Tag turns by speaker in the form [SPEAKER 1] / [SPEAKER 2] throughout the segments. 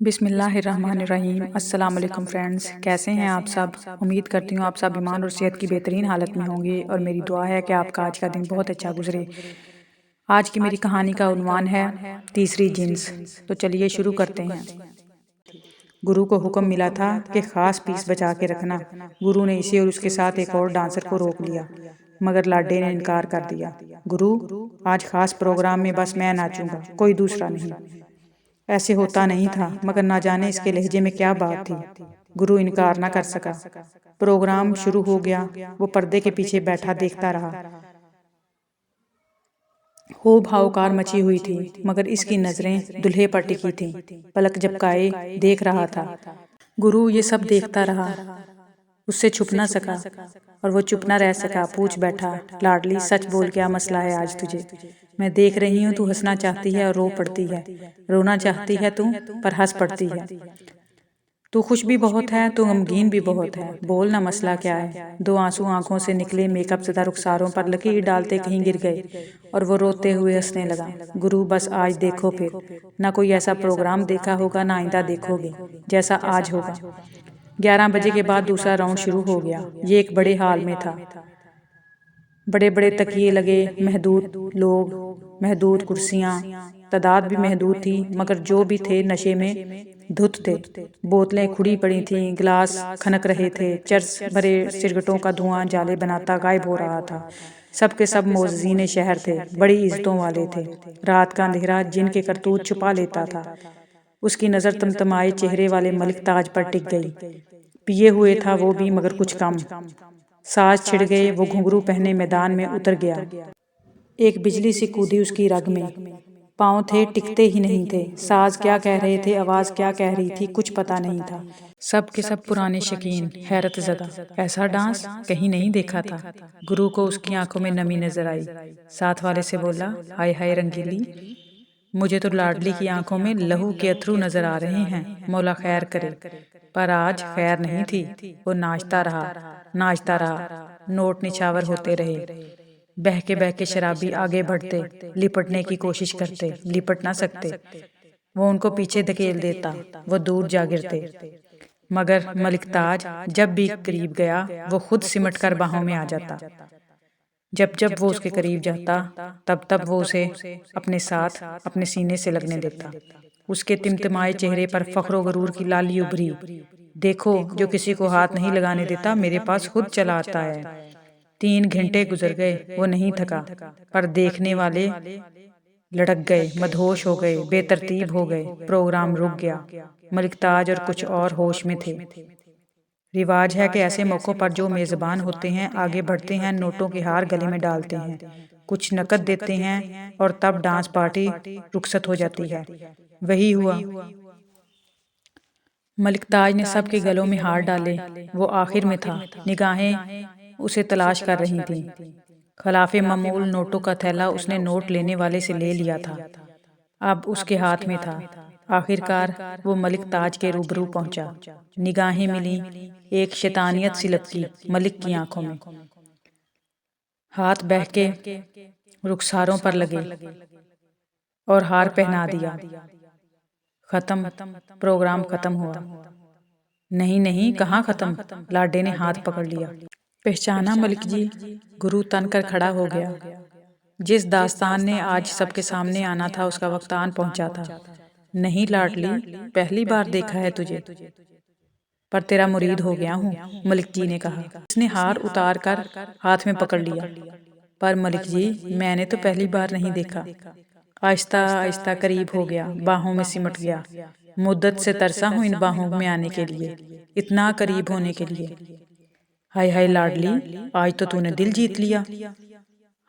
[SPEAKER 1] बिस्मिल्लाहिर्रहमानिर्रहीम। अस्सलाम वालेकुम फ्रेंड्स, कैसे हैं आप सब। उम्मीद करती हूँ आप सब ईमान और सेहत की बेहतरीन हालत में होंगे और मेरी दुआ है कि आपका आज का दिन बहुत अच्छा गुजरे। आज की मेरी कहानी का उन्वान है तीसरी जिन्स। तो चलिए शुरू करते हैं। गुरु को हुक्म मिला था कि खास पीस बचा के रखना। गुरु ने इसे और उसके साथ एक और डांसर को रोक लिया, मगर लाडे ने इनकार कर दिया। गुरु, आज खास प्रोग्राम में बस मैं नाचूंगा, कोई दूसरा नहीं। ऐसे होता नहीं था, मगर ना जाने इसके लहजे में क्या बात थी। गुरु इनकार ना कर सका। प्रोग्राम शुरू हो गया। वो पर्दे के पीछे बैठा देखता रहा। हो भावकार मची हुई थी, मगर इसकी नजरें दूल्हे पर टिकी थीं। पलक झपकाए देख रहा था। गुरु ये सब देखता रहा, उससे छुप ना सका और वो चुप ना रह सका। पूछ बैठा, लाडली सच बोल, क्या मसला है आज तुझे। मैं देख रही हूँ तू हंसना चाहती है और रो पड़ती है, रोना चाहती है तू पर हंस पड़ती है। तू खुश भी बहुत है, तू गमगीन भी बहुत है। बोल ना मसला क्या है। दो आंसू आंखों से निकले, मेकअप ज़दा रुखसारों पर लकीर डालते कहीं गिर गए और वो रोते हुए हंसने लगा। गुरु, बस आज देखो फिर, ना कोई ऐसा प्रोग्राम देखा होगा ना आइंदा देखोगे जैसा आज होगा। 11 बजे के बाद दूसरा राउंड शुरू हो गया। ये एक बड़े हॉल में था। बड़े बड़े तकिए लगे, महदूद लोग, महदूद कुर्सियाँ। तादाद भी महदूद थी, मगर जो भी थे नशे में धुत थे। बोतलें खुड़ी पड़ी थीं, गिलास खनक रहे थे। चर्च भरे सिगरेटों का धुआं जाले बनाता गायब हो रहा था। सब के सब मोअज़्ज़ीन शहर थे, बड़ी इज्जतों वाले थे। रात का अंधेरा जिनके करतूत छुपा लेता था। उसकी नज़र तमतमाए चेहरे वाले मलिक ताज पर टिक गई। पिए हुए था वो भी, मगर कुछ कम। साज छिड़ गए, वो घुंघरू पहने मैदान में उतर गया। एक बिजली सी कूदी उसकी रग में। पाँव थे टिकते ही नहीं थे। साज क्या कह रहे थे, आवाज क्या कह रही थी, कुछ पता नहीं था। सब के सब पुराने शकीन, हैरत ज़दा। ऐसा डांस कहीं नहीं देखा था। गुरु को उसकी आंखों में नमी नजर आई। साथ वाले से बोला, हाय हाय रंगीली, मुझे तो लाडली की आंखों में लहू के अथरू नजर आ रहे हैं। मौला खैर करे। पर आज खैर नहीं थी। वो नाचता रहा, नाचता रहा। नोट निछावर होते रहे। बह के शराबी आगे बढ़ते, लिपटने की कोशिश करते, लिपट ना सकते। वो उनको पीछे धकेल देता, वो दूर जा गिरते। मगर मलिक ताज जब भी करीब गया, वो खुद सिमट कर बाहों में आ जाता। जब जब वो उसके करीब जाता, तब तब वो उसे अपने साथ अपने सीने से लगने देता। उसके तिमतिमाए चेहरे पर फख्र गरूर की लाली उभरी। देखो, जो किसी को हाथ नहीं लगाने देता मेरे पास खुद चला आता है। 3 घंटे गुजर गए, वो नहीं थका, पर देखने वाले लड़क गए, मदहोश हो गए, बेतरतीब हो गए। प्रोग्राम रुक गया। मलिक ताज और कुछ और होश में थे। रिवाज है कि ऐसे मौक़ों पर जो मेज़बान होते हैं आगे बढ़ते हैं, नोटों के हार गले में डालते हैं, कुछ नकद देते हैं और तब डांस पार्टी रुखसत हो जाती है। वही हुआ। मलिक ताज ने सबके गलों में हार डाले। वो आखिर में था। निगाहें उसे तलाश कर रही थीं। खिलाफे मामूल नोटों का थैला उसने नोट लेने वाले से ले लिया था। अब उसके हाथ में था। आखिरकार वो मलिक ताज के रूबरू पहुंचा। निगाहें मिली, एक शैतानियत सी लपकी मलिक की आंखों में। हाथ बह के रुखसारों पर लगे और हार पहना दिया। खत्म, प्रोग्राम खत्म हुआ। नहीं नहीं, कहाँ खत्म। लाडे ने हाथ पकड़ लिया। पहचाना मलिक जी। गुरु तन कर खड़ा हो गया। जिस दास्तान ने आज सबके सामने आना था उसका वक्त आन पहुंचा था। नहीं लाडली, पहली बार देखा है तुझे, पर तेरा मुरीद हो गया हूँ, मलिक जी ने कहा। उसने हार उतार कर हाथ में पकड़ लिया। पर मलिक जी, मैंने तो पहली बार नहीं देखा। आहिस्ता आहिस्ता करीब हो गया, बाहों में सिमट गया। मुद्दत से तरसा हूँ इन बाहों में आने के लिए, इतना करीब होने के लिए। हाय हाय लाडली, आज तो तूने दिल जीत लिया।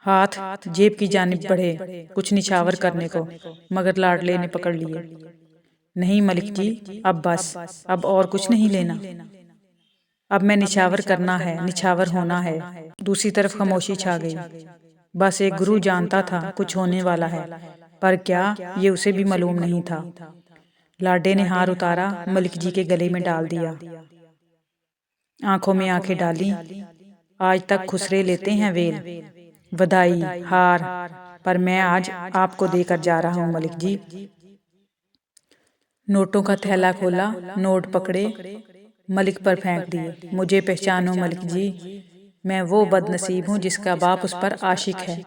[SPEAKER 1] हाथ जेब की जानिब बढ़े, कुछ निछावर करने को, मगर लाडले ने पकड़ लिए। नहीं मलिक जी, अब बस, अब और कुछ नहीं लेना। अब मैं निछावर करना है, निछावर होना है। दूसरी तरफ खामोशी छा गई। बस एक गुरु जानता था कुछ होने वाला है, पर क्या, ये उसे भी मालूम नहीं था। लाडे ने हार उतारा, मलिक जी के गले में डाल दिया। आंखों में आंखें डाली। आज तक खुसरे लेते हैं वेल, बधाई, हार, पर मैं आज आपको देकर जा रहा हूँ मलिक जी। नोटों का थैला खोला, नोट पकड़े, मलिक पर फेंक दिए। मुझे पहचानो मलिक जी, मैं वो बदनसीब हूँ जिसका बाप उस पर आशिक है।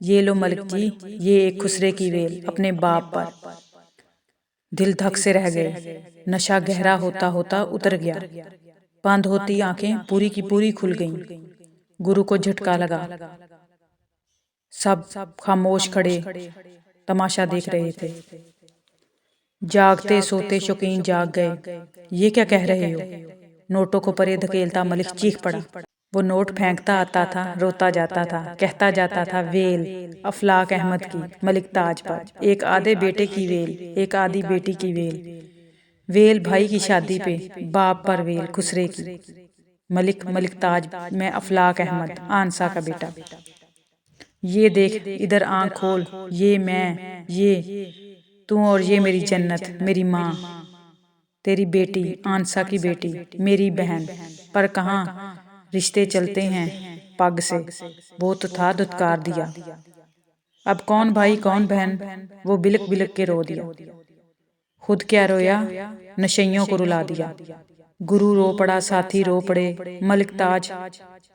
[SPEAKER 1] ये लो मलिक जी, ये एक खुसरे की वेल अपने बाप पर। दिल धक से रह गए। नशा गहरा होता होता उतर गया। बंद होती आंखें पूरी की पूरी खुल गईं। गुरु को झटका लगा। सब खामोश खड़े तमाशा देख रहे थे। जागते सोते शौकीन जाग गए। ये क्या कह रहे हो? नोटों को परे धकेलता मलिक चीख पड़ा। वो नोट फेंकता आता था, रोता जाता था, कहता जाता था वेल अफलाक अहमद की, मलिक ताज पर। एक आधे बेटे की वेल, एक आधी बेटी की वेल। वेल भाई की शादी पे, बाप पर वेल खुसरे की। मलिक मलिक ताज, मैं अफलाक अहमद आनसा का बेटा। ये देख इधर आंख खोल, ये मैं, ये तू और ये मेरी जन्नत, मेरी माँ, तेरी बेटी आनसा की बेटी, मेरी बहन। पर कहाँ रिश्ते चलते हैं पग से, वो तो था धुतकार दिया। अब कौन भाई कौन बहन, वो बिलक बिलक के रो दिया। खुद क्या रोया, नशइयों को रुला दिया। गुरु रो पड़ा, साथी रो पड़े। मलिक ताज,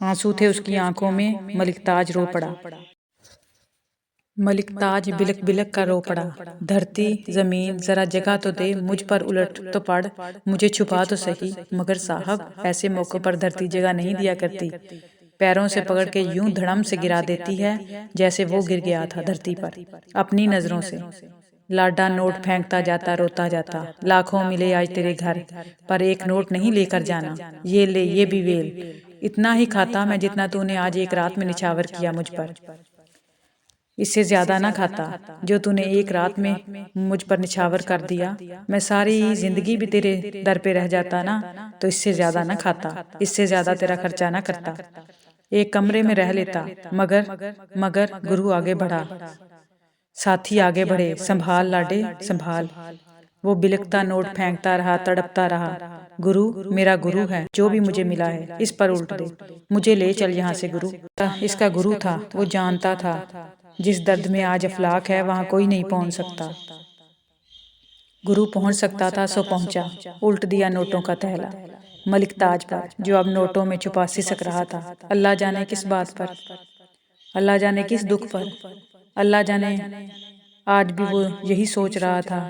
[SPEAKER 1] आंसू थे उसकी आंखों में, मलिक ताज रो पड़ा। मलिक ताज बिलक बिलक का रो पड़ा। धरती जमीन जरा जगह तो दे, मुझ पर उलट तो पड़, मुझे छुपा तो सही। मगर साहब ऐसे मौकों पर धरती जगह नहीं दिया करती, पैरों से पकड़ के यूं धड़म से गिरा देती है जैसे वो गिर गया था धरती पर अपनी नजरों से। लाडा नोट फेंकता जाता, रोता जाता। लाखों मिले आज तेरे घर, पर एक नोट नहीं लेकर जाना। ये ले, ये भी वेल। इतना ही खाता मैं जितना तूने आज एक रात में निछावर किया मुझ पर। इससे ज्यादा ना खाता जो तूने एक रात में मुझ पर निछावर कर दिया। मैं सारी जिंदगी भी तेरे दर पे रह जाता ना, तो इससे ज्यादा ना खाता, इससे ज्यादा तेरा खर्चा ना करता, एक कमरे में रह लेता। मगर गुरु आगे बढ़ा, साथी आगे बढ़े। संभाल लाडे संभाल। वो बिलकता नोट फेंकता रहा, तड़पता रहा। गुरु मेरा गुरु है, जो भी मुझे मिला है इस पर उल्ट दे, मुझे ले चल यहाँ से गुरु। इसका गुरु था, वो जानता था जिस दर्द में आज अफलाक है वहां कोई नहीं पहुंच सकता। गुरु पहुंच सकता था सो पहुंचा, उल्ट दिया नोटों का थैला मलिक ताज पर, जो अब नोटों में छुपा सिसक रहा था। अल्लाह जाने किस बात पर, अल्लाह जाने किस दुख पर, अल्लाह जाने आज भी वो यही सोच रहा था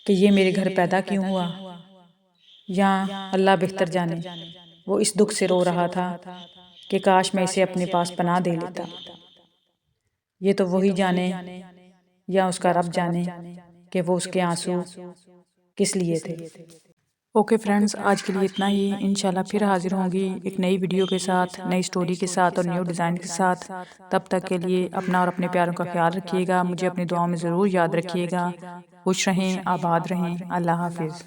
[SPEAKER 1] कि ये मेरे घर पैदा क्यों हुआ, या अल्लाह बेहतर जाने वो इस दुख से रो रहा था कि काश मैं इसे अपने पास पनाह दे लेता। ये तो वही जाने या उसका रब जाने कि वो उसके आंसू किस लिए थे। ओके फ्रेंड्स, आज के लिए इतना ही। इंशाल्लाह फिर हाजिर होंगी एक नई वीडियो के साथ, नई स्टोरी के साथ और न्यू डिज़ाइन के साथ। तब तक के लिए अपना और अपने प्यारों का ख्याल रखिएगा। मुझे अपनी दुआओं में ज़रूर याद रखिएगा। खुश रहें, आबाद रहें। अल्लाह हाफिज़।